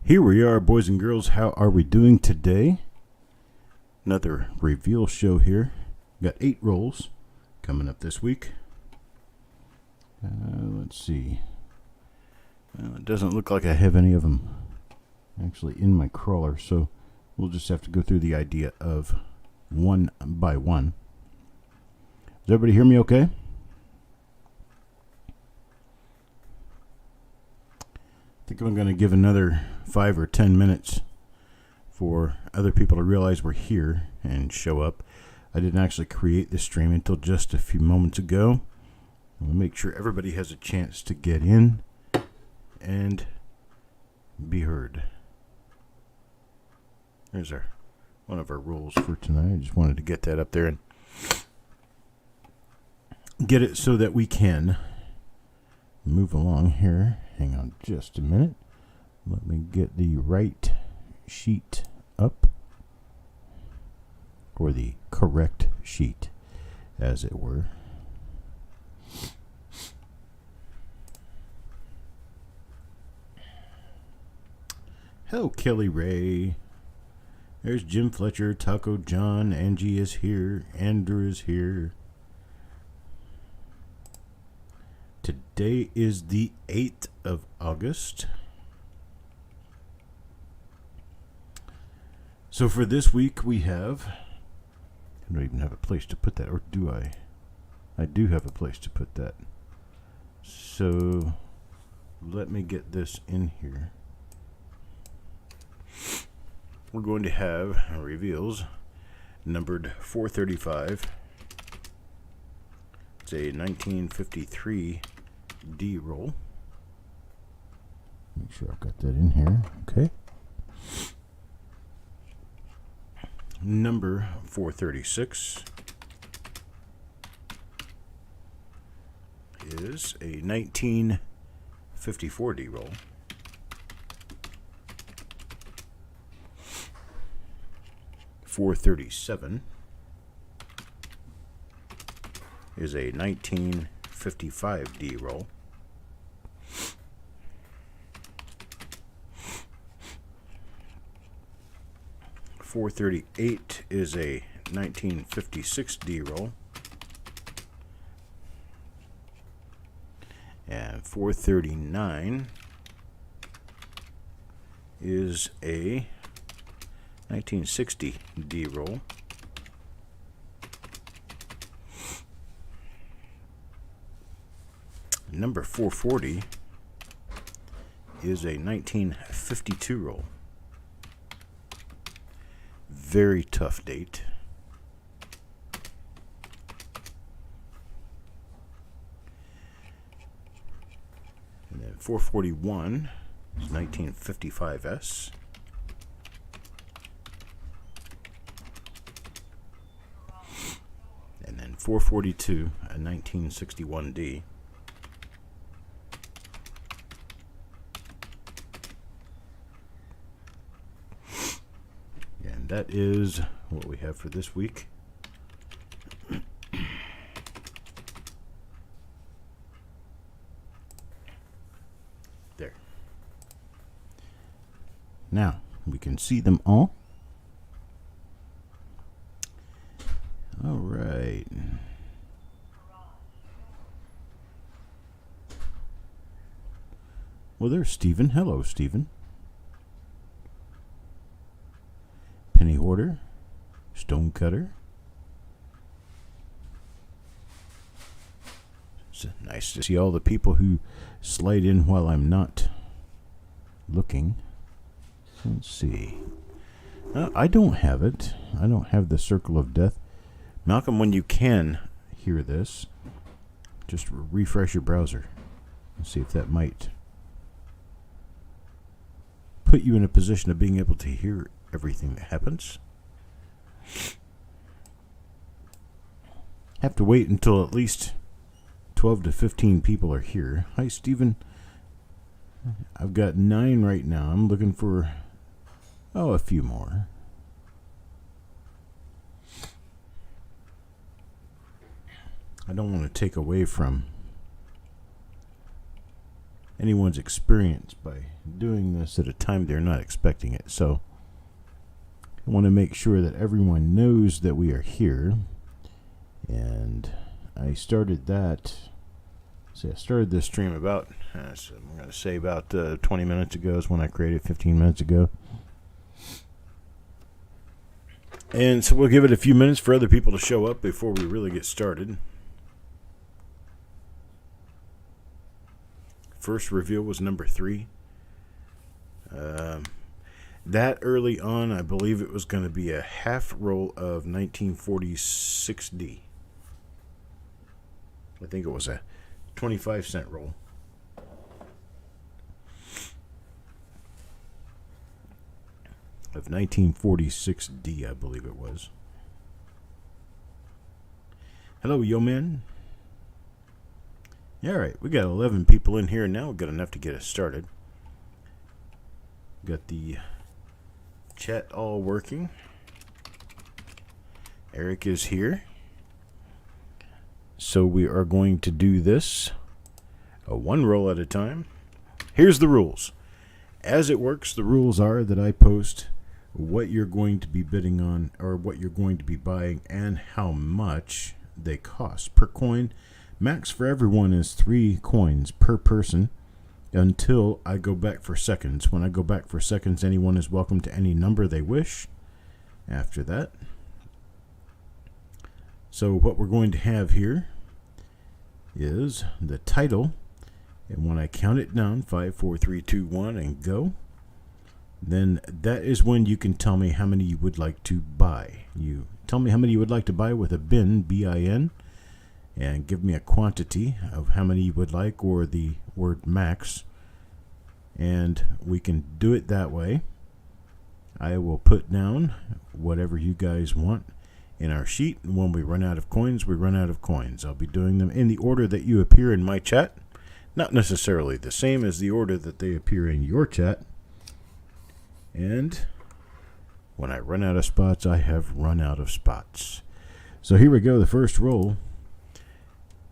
Here we are, boys and girls. How are we doing today? Another reveal show here. Got 8 rolls coming up this week. Let's see. It doesn't look like I have any of them actually in my crawler, so we'll just have to go through the idea of one by one. Does everybody hear me okay? I think I'm going to give another 5 or 10 minutes for other people to realize we're here and show up. I didn't actually create this stream until just a few moments ago. We'll make sure everybody has a chance to get in and be heard. There's one of our rules for tonight. I just wanted to get that up there and get it so that we can move along here. Hang on just a minute. Let me get the right sheet up, or the correct sheet, as it were. Hello, Kelly Ray. There's Jim Fletcher, Taco John, Angie is here, Andrew is here. Today is the 8th of August. So for this week we have, I don't even have a place to put that, or do I? I do have a place to put that. So let me get this in here. We're going to have reveals numbered 435. It's a 1953 D roll. Make sure I've got that in here. Okay. Number 436 is a 1954 D roll. .437 is a 1955 D roll. .438 is a 1956 D roll. And 439 is a 1960 D roll. Number 440 is a 1952 roll. Very tough date. And then 441 is 1955S. And then 442, a 1961D. And that is what we have for this week. There. Now, we can see them all. All right. Well, there's Stephen. Hello, Stephen. Penny Hoarder. Stonecutter. It's nice to see all the people who slide in while I'm not looking. Let's see. I don't have it. I don't have the Circle of Death. Malcolm, when you can hear this, just refresh your browser and see if that might put you in a position of being able to hear everything that happens. Have to wait until at least 12 to 15 people are here. Hi, Stephen. I've got 9 right now. I'm looking for, a few more. I don't want to take away from anyone's experience by doing this at a time they're not expecting it. So I want to make sure that everyone knows that we are here. And I started that. See, I started this stream about, so I'm going to say about 20 minutes ago is when I created, 15 minutes ago. And so we'll give it a few minutes for other people to show up before we really get started. First reveal was number 3. That early on, I believe it was going to be a half roll of 1946D. I think it was a 25-cent roll. Of 1946D, I believe it was. Hello, yo man. Yeah, all right, we got 11 people in here now. We've got enough to get us started. Got the chat all working. Eric is here. So we are going to do this one roll at a time. Here's the rules. As it works, the rules are that I post what you're going to be bidding on or what you're going to be buying and how much they cost per coin. Max for everyone is 3 coins per person until I go back for seconds. When I go back for seconds, anyone is welcome to any number they wish after that. So what we're going to have here is the title. And when I count it down, 5, 4, 3, 2, 1, and go, then that is when you can tell me how many you would like to buy. You tell me how many you would like to buy with a bin, B-I-N, and give me a quantity of how many you would like or the word max. And we can do it that way. I will put down whatever you guys want in our sheet. And when we run out of coins, we run out of coins. I'll be doing them in the order that you appear in my chat. Not necessarily the same as the order that they appear in your chat. And when I run out of spots, I have run out of spots. So here we go. The first roll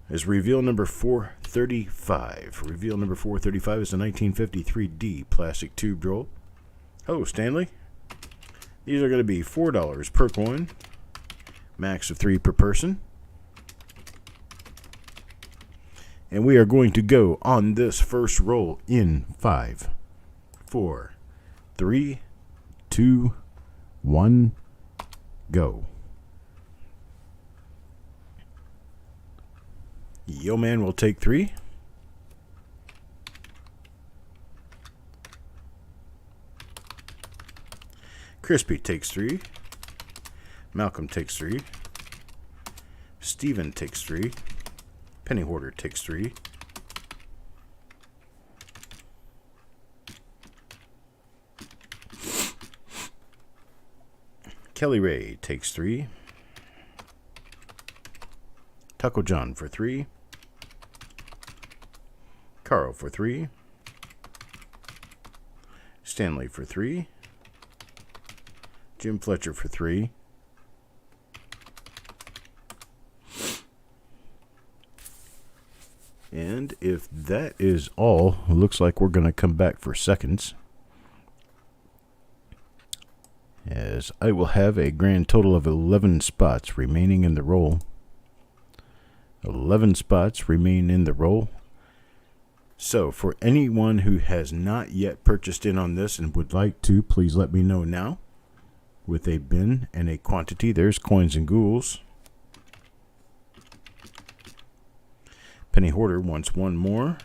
is reveal number 435. Reveal number 435 is a 1953D plastic tube roll. Oh, Stanley. These are going to be $4 per coin. Max of 3 per person. And we are going to go on this first roll in 5, 4, 3, 2, 1, go. Yo man will take 3. Crispy takes 3. Malcolm takes 3. Steven takes 3. Penny Hoarder takes 3. Kelly Ray takes 3. Taco John for 3. Carl for 3. Stanley for 3. Jim Fletcher for 3. And if that is all, it looks like we're going to come back for seconds. As I will have a grand total of 11 spots remaining in the roll. 11 spots remain in the roll. So for anyone who has not yet purchased in on this and would like to, please let me know now. With a bin and a quantity, there's coins and ghouls. Penny Hoarder wants one more.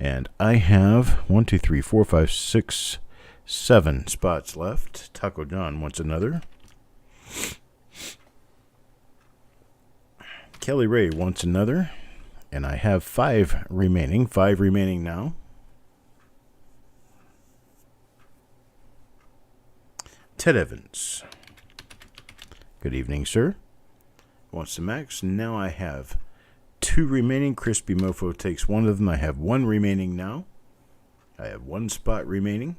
And I have 1, 2, 3, 4, 5, 6, 7 spots left. Taco John wants another. Kelly Ray wants another. And I have 5 remaining. 5 remaining now. Ted Evans. Good evening, sir. Wants the max. Now I have 2 remaining. Crispy Mofo takes 1 of them. I have 1 remaining now. I have 1 spot remaining.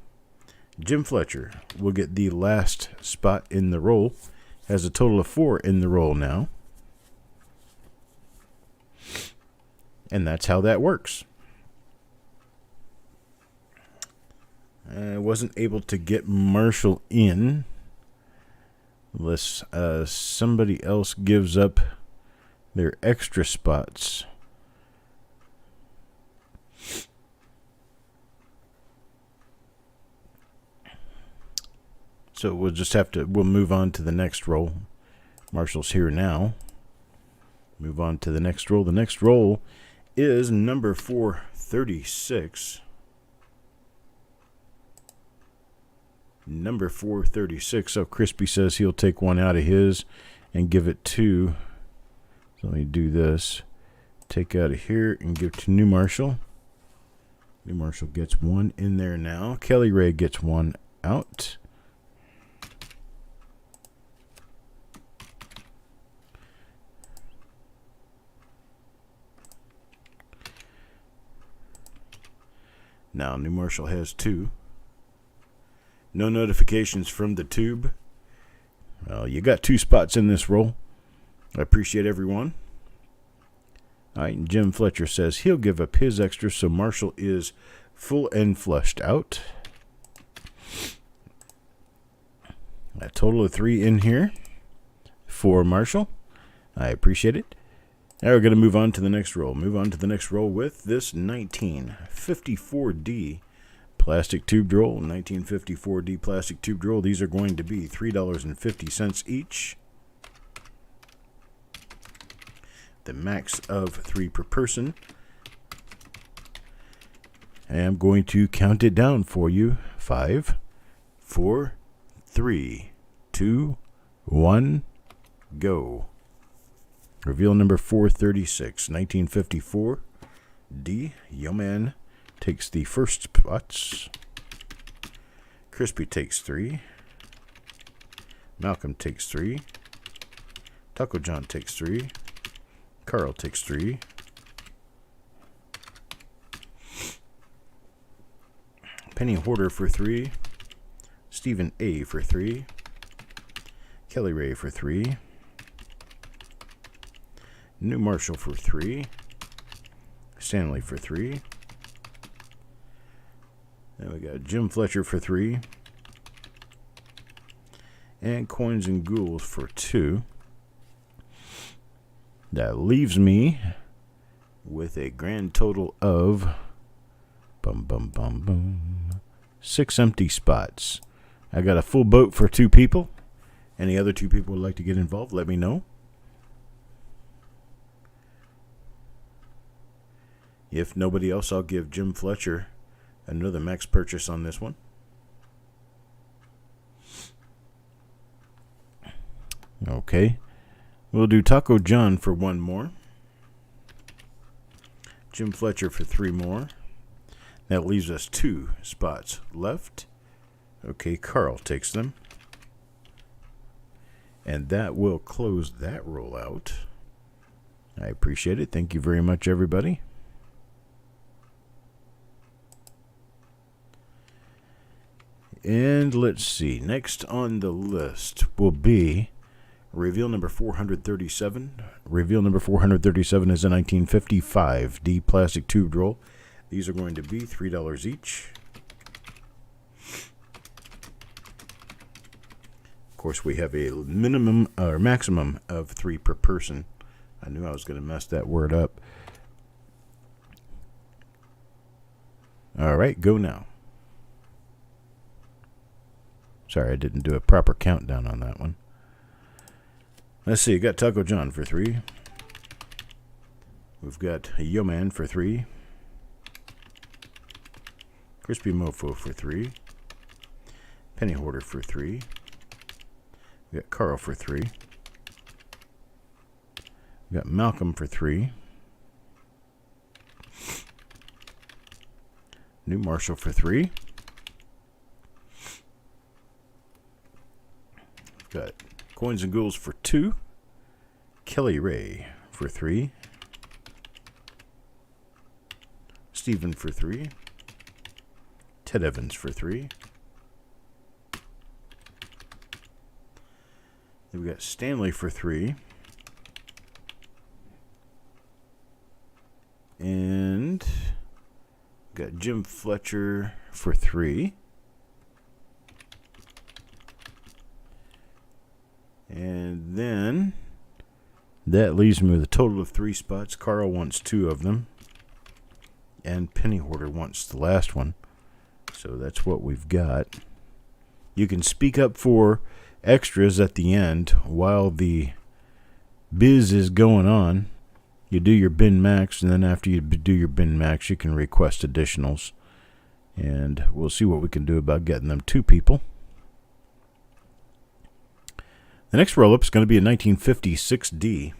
Jim Fletcher will get the last spot in the roll. Has a total of 4 in the roll now. And that's how that works. I wasn't able to get Marshall in unless somebody else gives up their extra spots. So we'll move on to the next roll. Marshall's here now. Move on to the next roll. The next roll is number 436. Number 436. So Crispy says he'll take one out of his and give it to. So let me do this. Take out of here and give to New Marshall. New Marshall gets one in there now. Kelly Ray gets one out. Now New Marshall has two. No notifications from the tube. Well, you got two spots in this roll. I appreciate everyone. All right, and Jim Fletcher says he'll give up his extra, so Marshall is full and flushed out. A total of 3 in here for Marshall. I appreciate it. Now we're going to move on to the next roll. Move on to the next roll with this 1954D plastic tube roll. 1954D plastic tube roll. These are going to be $3.50 each. The max of 3 per person. And I'm going to count it down for you. 5, 4, 3, 2, 1, go. Reveal number 436, 1954. D. Yeoman takes the first spots. Crispy takes 3. Malcolm takes 3. Taco John takes 3. Carl takes 3. Penny Hoarder for 3. Stephen A for 3. Kelly Ray for 3. New Marshall for 3. Stanley for 3. Then we got Jim Fletcher for 3. And Coins and Ghouls for 2. That leaves me with a grand total of 6 empty spots. I got a full boat for 2 people. Any other 2 people would like to get involved, let me know. If nobody else, I'll give Jim Fletcher another max purchase on this one. Okay. We'll do Taco John for 1 more. Jim Fletcher for 3 more. That leaves us 2 spots left. Okay, Carl takes them. And that will close that roll out. I appreciate it. Thank you very much, everybody. And let's see. Next on the list will be reveal number 437. Reveal number 437 is a 1955D plastic tube roll. These are going to be $3 each. Of course, we have a minimum or maximum of 3 per person. I knew I was going to mess that word up. All right, go now. Sorry, I didn't do a proper countdown on that one. Let's see, got Taco John for 3. We've got Yeoman for 3. Crispy Mofo for 3. Penny Hoarder for 3. We got Carl for 3. We got Malcolm for 3. New Marshall for 3. Got Coins and Ghouls for 2. Kelly Ray for 3. Stephen for 3. Ted Evans for 3. Then we got Stanley for 3. And we got Jim Fletcher for 3. That leaves me with a total of 3 spots. Carl wants 2 of them. And Penny Hoarder wants the last one. So that's what we've got. You can speak up for extras at the end while the biz is going on. You do your bin max, and then after you do your bin max, you can request additionals. And we'll see what we can do about getting them to people. The next roll-up is going to be a 1956D.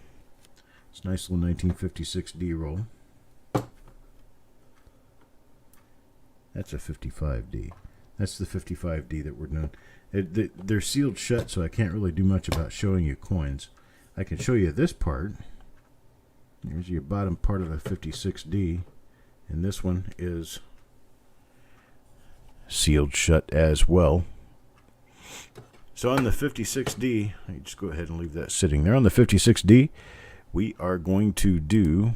It's a nice little 1956D roll. That's a 55D. That's the 55D that we're doing. They're sealed shut, so I can't really do much about showing you coins. I can show you this part. Here's your bottom part of a 56D. And this one is sealed shut as well. So on the 56D, I just go ahead and leave that sitting there. On the 56D, we are going to do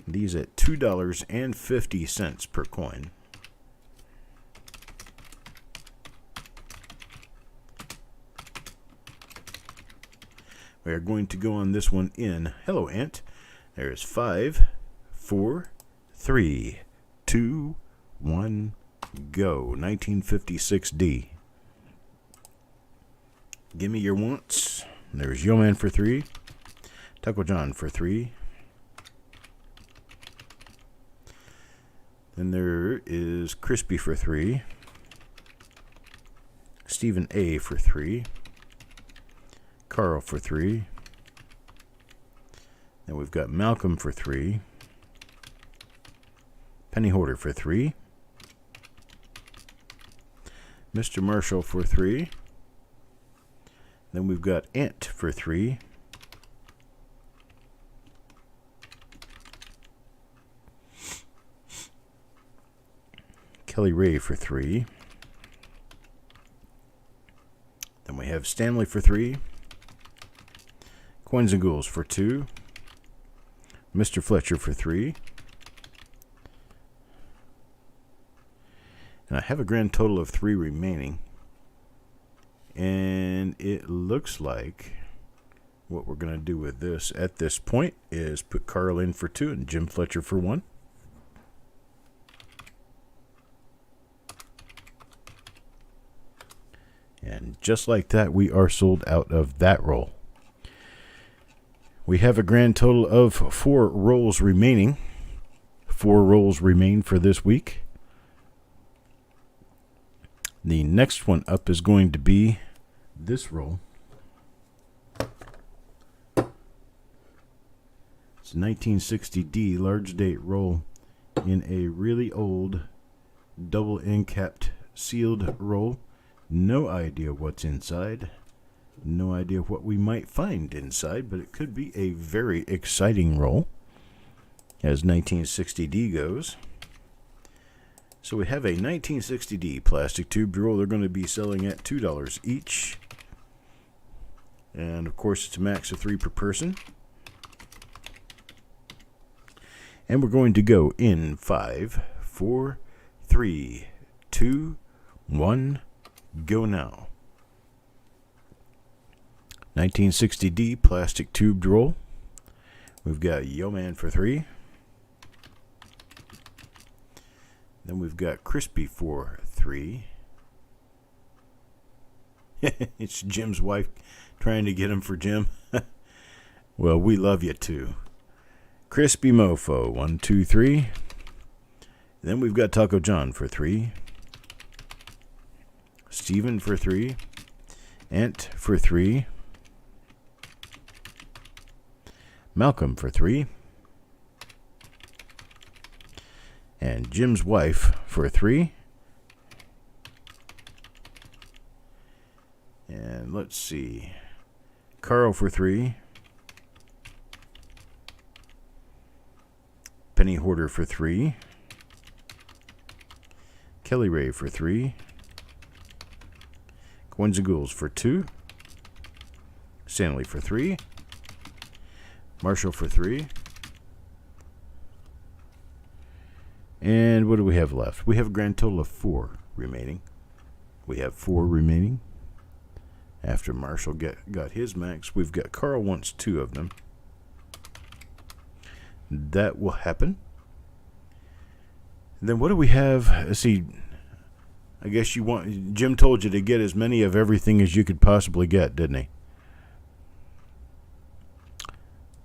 these at $2.50 per coin. We are going to go on this one in Hello Ant. There's 5, 4, 3, 2, 1, go. 1956D. Give me your wants. There's Yo Man for 3. Taco John for 3. Then there is Crispy for 3. Stephen A for 3. Carl for 3. Then we've got Malcolm for 3. Penny Hoarder for 3. Mr. Marshall for 3. Then we've got Ant for 3. Kelly Ray for 3. Then we have Stanley for 3. Coins and Ghouls for 2. Mr. Fletcher for 3. And I have a grand total of 3 remaining. And it looks like what we're going to do with this at this point is put Carl in for 2 and Jim Fletcher for 1. And just like that, we are sold out of that roll. We have a grand total of 4 rolls remaining. 4 rolls remain for this week. The next one up is going to be this roll. It's a 1960D large date roll in a really old double end capped sealed roll. No idea what's inside. No idea what we might find inside, but it could be a very exciting roll as 1960D goes. So we have a 1960D plastic tube roll. They're going to be selling at $2 each. And of course it's a max of 3 per person. And we're going to go in 5, 4, 3, 2, 1, go now. 1960D plastic tubed roll. We've got Yo Man for 3. Then we've got Crispy for 3. It's Jim's wife trying to get him for Jim. Well, we love you too. Crispy Mofo, 1, 2, 3. Then we've got Taco John for 3. Steven for 3. Ant for 3. Malcolm for 3. And Jim's wife for 3. And let's see. Carl for 3. Penny Hoarder for 3. Kelly Ray for 3. Coins and Ghouls for 2. Stanley for 3. Marshall for 3. And what do we have left? We have a grand total of 4 remaining. We have 4 remaining After Marshall got his max, we've got Carl wants 2 of them. That will happen. Then what do we have? Let's see. I guess Jim told you to get as many of everything as you could possibly get, didn't he?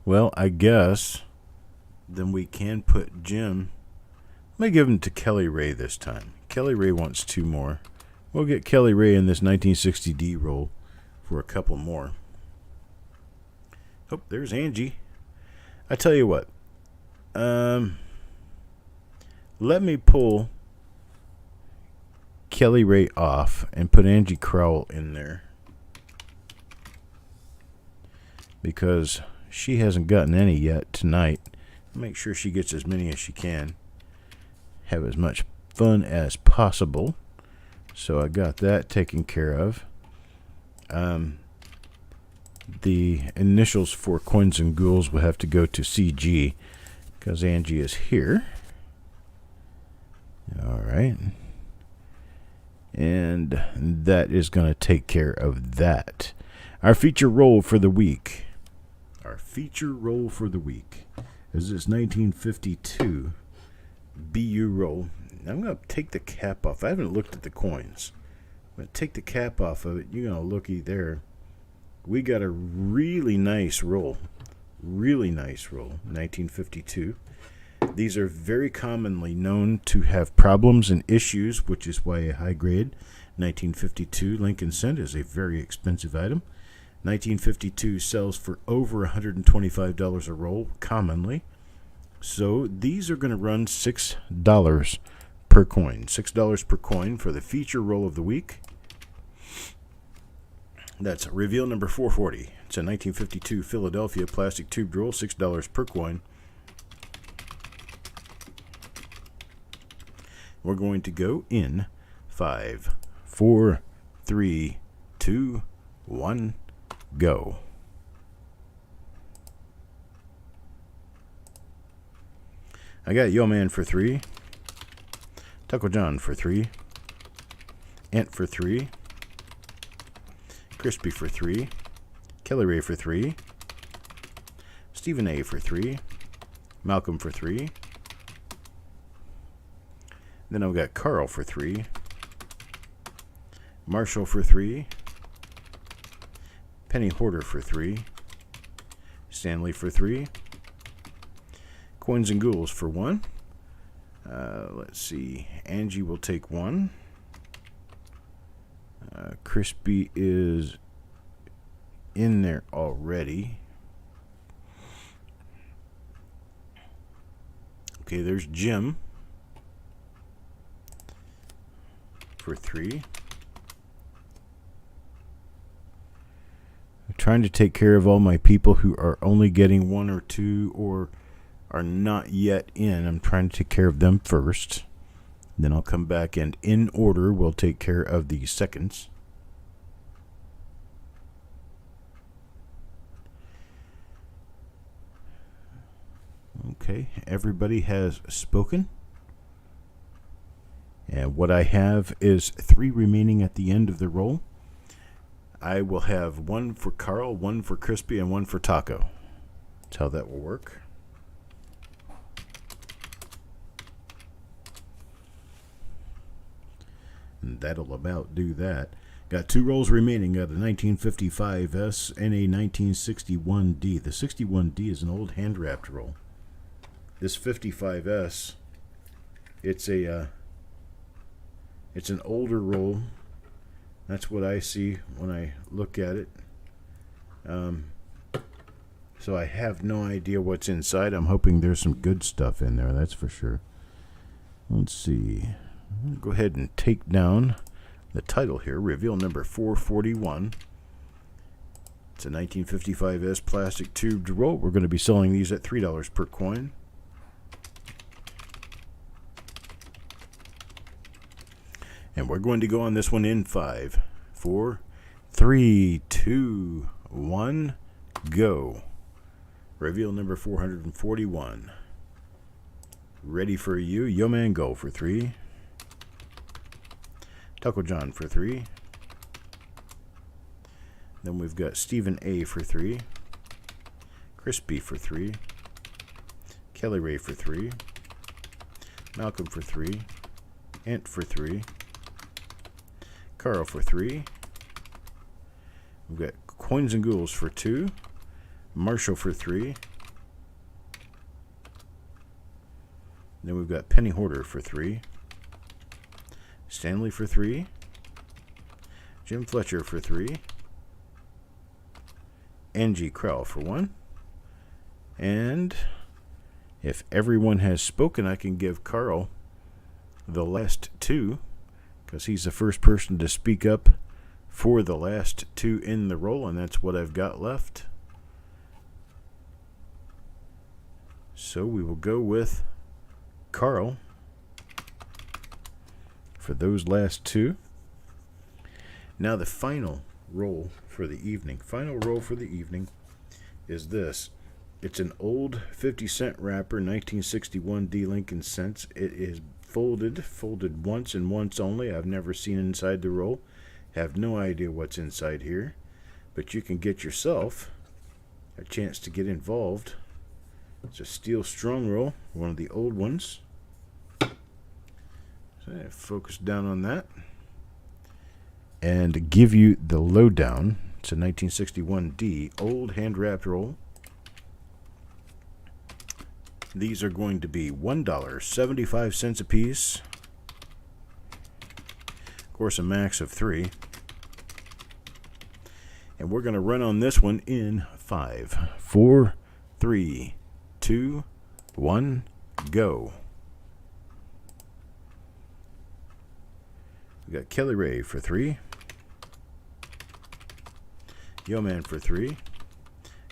Well, I guess then we can put Jim. Let me give him to Kelly Ray this time. Kelly Ray wants 2 more. We'll get Kelly Ray in this 1960D roll for a couple more. Oh, there's Angie. I tell you what. Let me pull Kelly Ray off and put Angie Crowell in there, because she hasn't gotten any yet tonight. Make sure she gets as many as she can. Have as much fun as possible. So I got that taken care of. The initials for Coins and Ghouls will have to go to CG because Angie is here. All right. And that is going to take care of that. Our feature roll for the week. Our feature roll for the week is this 1952 BU roll. I'm going to take the cap off. I haven't looked at the coins. I'm going to take the cap off of it. You're going to looky there. We got a really nice roll. Really nice roll. 1952. These are very commonly known to have problems and issues, which is why a high grade 1952 Lincoln Cent is a very expensive item. 1952 sells for over $125 a roll commonly. So these are going to run $6 per coin. $6 per coin for the feature roll of the week. That's reveal number 440. It's a 1952 Philadelphia plastic tube roll, $6 per coin. We're going to go in 5, 4, 3, 2, 1, go. I got Yo Man for 3, Taco John for 3, Ant for 3, Crispy for 3, Kelly Ray for 3, Stephen A for 3, Malcolm for 3. Then I've got Carl for 3, Marshall for 3, Penny Hoarder for 3, Stanley for 3, Coins and Ghouls for 1. Let's see, Angie will take 1. Crispy is in there already. Okay, there's Jim for 3. I'm trying to take care of all my people who are only getting 1 or 2 or are not yet in. I'm trying to take care of them first. Then I'll come back and in order we'll take care of the seconds. Okay, everybody has spoken. And what I have is 3 remaining at the end of the roll. I will have 1 for Carl, 1 for Crispy, and 1 for Taco. That's how that will work. And that'll about do that. Got 2 rolls remaining. Got a 1955S and a 1961D. The 61D is an old hand-wrapped roll. This 55S, it's an older roll. That's what I see when I look at it. So I have no idea what's inside. I'm hoping there's some good stuff in there, that's for sure. Let's see. I'll go ahead and take down the title here. Reveal number 441. It's a 1955S plastic tubed roll. We're going to be selling these at $3 per coin. And we're going to go on this one in 5, 4, 3, 2, 1, go. Reveal number 441. Ready for you. Yo Man Go for 3. Taco John for 3. Then we've got Stephen A for 3. Crispy for 3. Kelly Ray for 3. Malcolm for 3. Ant for 3. Carl for 3. We've got Coins and Ghouls for 2. Marshall for 3. Then we've got Penny Hoarder for 3. Stanley for 3. Jim Fletcher for 3. Angie Crowell for 1. And if everyone has spoken, I can give Carl the last 2, because he's the first person to speak up for the last 2 in the roll, and that's what I've got left. So we will go with Carl for those last 2. Now the final roll for the evening. Final roll for the evening is this. It's an old 50-cent wrapper, 1961 D. Lincoln cents. It is folded once and once only. I've never seen inside the roll. Have no idea what's inside here. But you can get yourself a chance to get involved. It's a steel strong roll, one of the old ones. So focus down on that. And give you the lowdown. It's a 1961 D, old hand-wrapped roll. These are going to be $1.75 a piece. Of course, a max of 3. And we're going to run on this one in 5, 4, 3, 2, 1, go. We got Kelly Ray for 3. Yo Man for 3.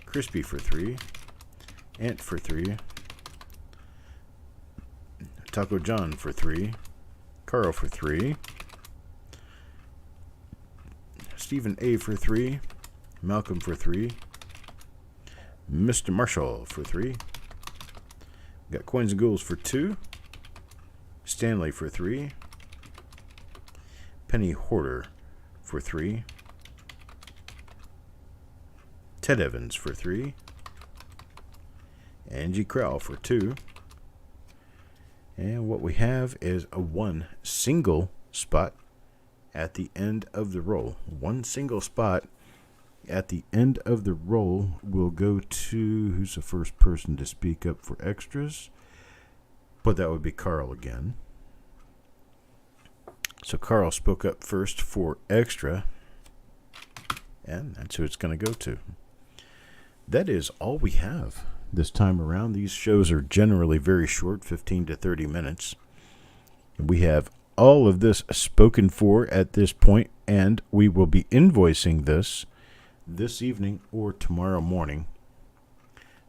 Crispy for 3. Ant for 3. Taco John for 3. Carl for 3. Stephen A for 3. Malcolm for 3. Mr. Marshall for 3. Got Coins and Ghouls for 2. Stanley for 3. Penny Hoarder for 3. Ted Evans for 3. Angie Crowell for 2. And what we have is a 1 single spot at the end of the roll. 1 single spot at the end of the roll will go to, who's the first person to speak up for extras? But that would be Carl again. So Carl spoke up first for extra. And that's who it's going to go to. That is all we have this time around. These shows are generally very short, 15 to 30 minutes. We have all of this spoken for at this point, and we will be invoicing this evening or tomorrow morning.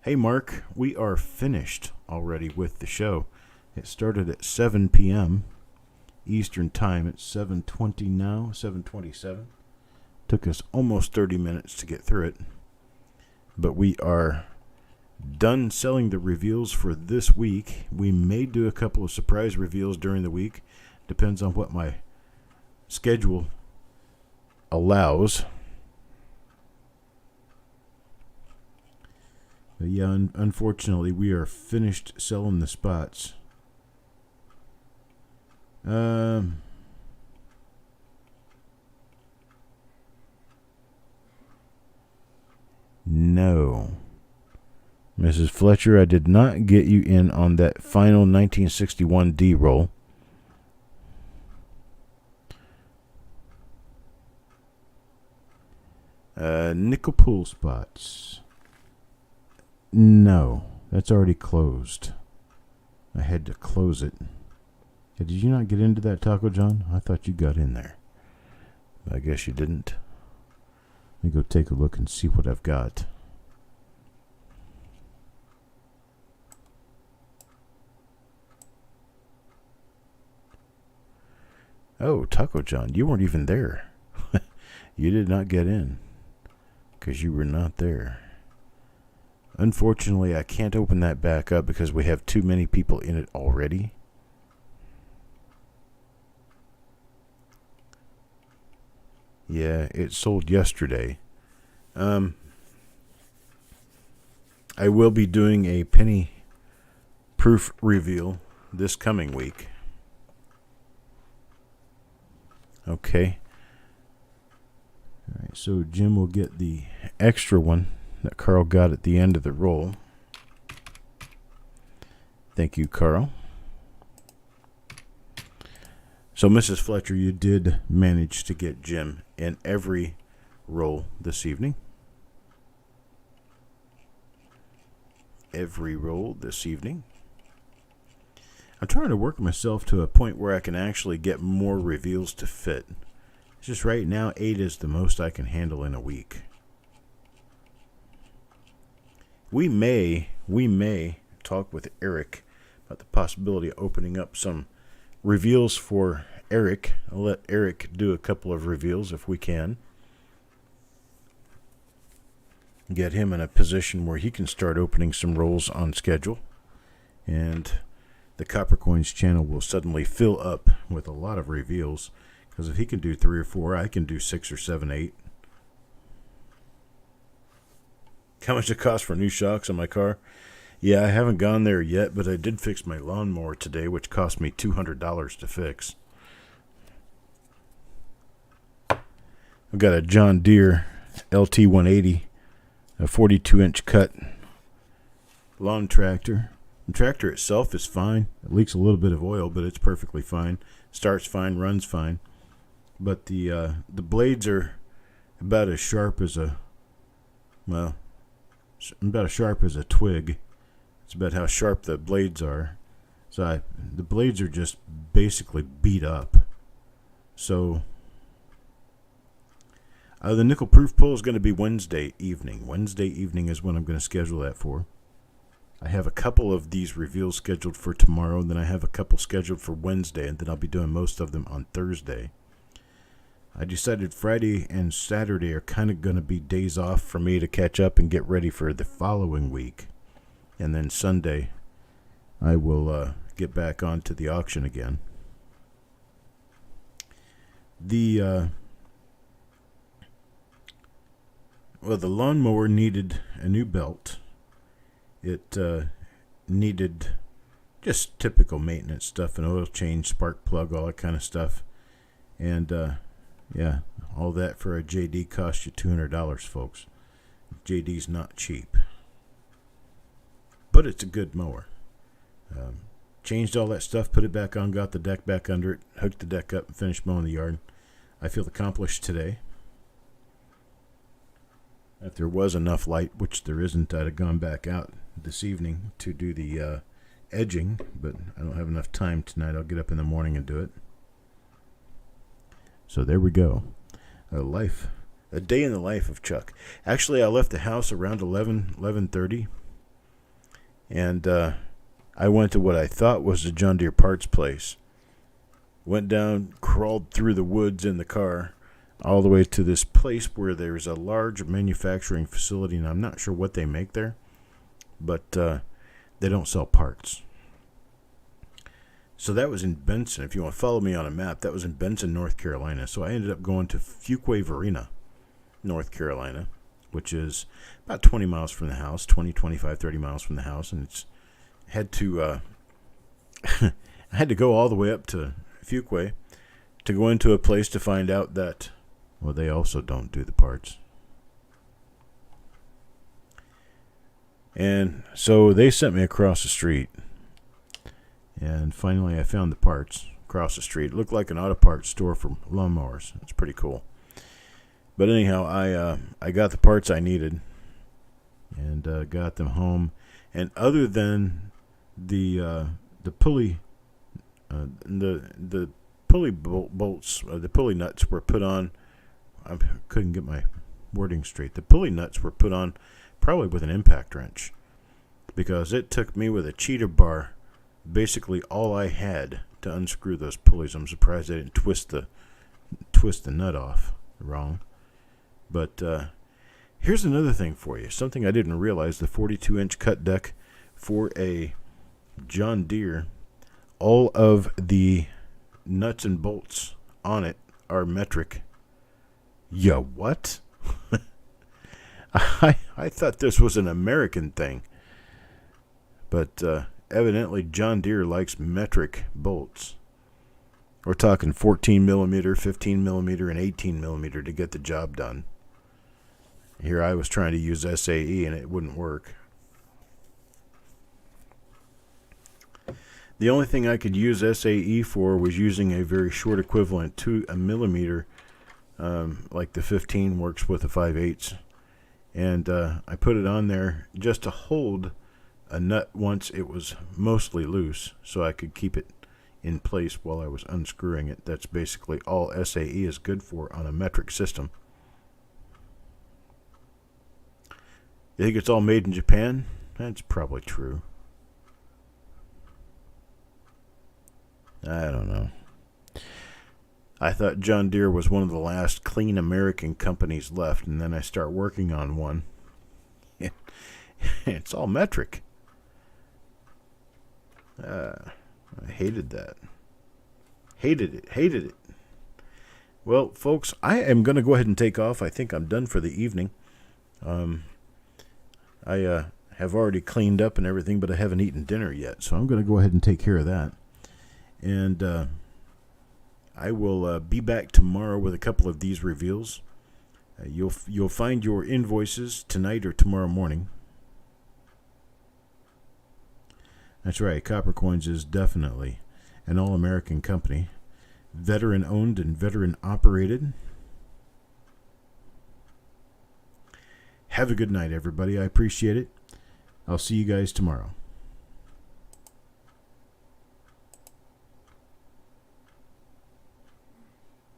Hey, Mark, we are finished already with the show. It started at 7 p.m. Eastern Time. It's 7:20 now, 7:27. Took us almost 30 minutes to get through it. But we are done selling the reveals for this week. We may do a couple of surprise reveals during the week. Depends on what my schedule allows. But yeah, unfortunately, we are finished selling the spots. No. Mrs. Fletcher, I did not get you in on that final 1961 D roll. Nickel pool spots. No, that's already closed. I had to close it. Yeah, did you not get into that, Taco John? I thought you got in there. I guess you didn't. Let me go take a look and see what I've got. Oh, Taco John, you weren't even there. You did not get in because you were not there. Unfortunately, I can't open that back up because we have too many people in it already. Yeah, it sold yesterday, I will be doing a penny proof reveal this coming week. Okay. All right, so Jim will get the extra one that Carl got at the end of the roll. Thank you, Carl. So, Mrs. Fletcher, you did manage to get Jim in every roll this evening. Every roll this evening. I'm trying to work myself to a point where I can actually get more reveals to fit. It's just right now, 8 is the most I can handle in a week. We may talk with Eric about the possibility of opening up some reveals for Eric. I'll let Eric do a couple of reveals if we can. Get him in a position where he can start opening some rolls on schedule. And the Coppercoins channel will suddenly fill up with a lot of reveals. Because if he can do 3 or 4, I can do 6 or 7, 8. How much it cost for new shocks on my car? Yeah, I haven't gone there yet, but I did fix my lawnmower today, which cost me $200 to fix. I've got a John Deere LT180, a 42-inch cut lawn tractor. The tractor itself is fine. It leaks a little bit of oil, but it's perfectly fine. Starts fine, runs fine. But the blades are about as sharp as a twig. It's about how sharp the blades are. So the blades are just basically beat up. So the nickel proof pull is going to be Wednesday evening. Wednesday evening is when I'm going to schedule that for. I have a couple of these reveals scheduled for tomorrow, and then I have a couple scheduled for Wednesday, and then I'll be doing most of them on Thursday. I decided Friday and Saturday are kind of going to be days off for me to catch up and get ready for the following week. And then Sunday, I will get back onto the auction again. The lawnmower needed a new belt. It needed just typical maintenance stuff, an oil change, spark plug, all that kind of stuff. And yeah, all that for a JD cost you $200, folks. JD's not cheap. But it's a good mower. Changed all that stuff, put it back on, got the deck back under it, hooked the deck up, and finished mowing the yard. I feel accomplished today. If there was enough light, which there isn't, I'd have gone back out this evening to do the edging, but I don't have enough time tonight. I'll get up in the morning and do it. So there we go. A day in the life of Chuck. Actually, I left the house around 11:30, and I went to what I thought was the John Deere parts place. Went down, crawled through the woods in the car, all the way to this place where there's a large manufacturing facility, and I'm not sure what they make there, but they don't sell parts. So that was in Benson. If you want to follow me on a map, that was in Benson, North Carolina. So I ended up going to Fuquay-Varina, North Carolina, which is about 20 miles from the house, 20, 25, 30 miles from the house. And it's had to I had to go all the way up to Fuquay to go into a place to find out that, well, they also don't do the parts. And so they sent me across the street. And finally, I found the parts across the street. It looked like an auto parts store for lawnmowers. It's pretty cool. But anyhow, I got the parts I needed and got them home. And other than the pulley, the pulley bolts, the pulley nuts were put on. I couldn't get my wording straight. The pulley nuts were put on probably with an impact wrench, because it took me with a cheater bar basically all I had to unscrew those pulleys. I'm surprised I didn't twist the nut off wrong. But here's another thing for you, something I didn't realize. The 42-inch cut deck for a John Deere, all of the nuts and bolts on it are metric. Yeah, what? I thought this was an American thing. But evidently John Deere likes metric bolts. We're talking 14 millimeter, 15 millimeter, and 18 millimeter to get the job done. Here I was trying to use SAE and it wouldn't work. The only thing I could use SAE for was using a very short equivalent to a millimeter, like the 15 works with a 5/8. And I put it on there just to hold a nut once it was mostly loose, so I could keep it in place while I was unscrewing it. That's basically all SAE is good for on a metric system. You think it's all made in Japan? That's probably true. I don't know. I thought John Deere was one of the last clean American companies left, and then I start working on one. It's all metric. I hated that. Hated it. Well, folks, I am going to go ahead and take off. I think I'm done for the evening. I have already cleaned up and everything, but I haven't eaten dinner yet, so I'm going to go ahead and take care of that. And I will be back tomorrow with a couple of these reveals. You'll find your invoices tonight or tomorrow morning. That's right, Coppercoins is definitely an all-American company, veteran-owned and veteran-operated. Have a good night, everybody. I appreciate it. I'll see you guys tomorrow.